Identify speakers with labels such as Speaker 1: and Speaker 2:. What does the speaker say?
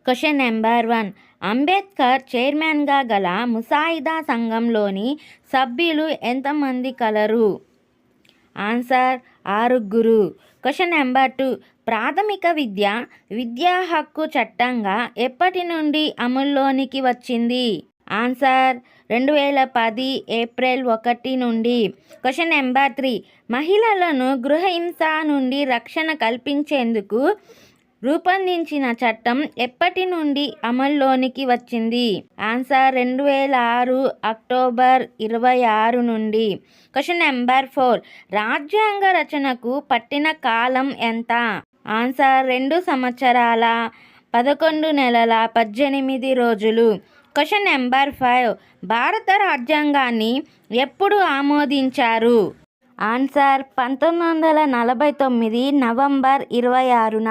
Speaker 1: Question number 1. Ambedkar చైర్మన్గా గల ముసాయిదా సంఘంలోని సభ్యులు ఎంతమంది కలరు? ఆన్సర్ 6. Question number 2. ప్రాథమిక విద్యా హక్కు చట్టంగా ఎప్పటి నుండి అమల్లోనికి వచ్చింది? ఆన్సర్ 2010 ఏప్రిల్ 1 నుండి. Question number 3. మహిళలను గృహహింస నుండి రక్షణ కల్పించేందుకు రూపొందించిన చట్టం ఎప్పటి నుండి అమల్లోనికి వచ్చింది? ఆన్సర్ 2006 అక్టోబర్ 26 నుండి. Question number 4. రాజ్యాంగ రచనకు పట్టిన కాలం ఎంత? ఆన్సర్ 2 సంవత్సరాల 11 నెలల 18 రోజులు. Question number 5. భారత రాజ్యాంగాన్ని ఎప్పుడు ఆమోదించారు? Answer 1949 November 26న.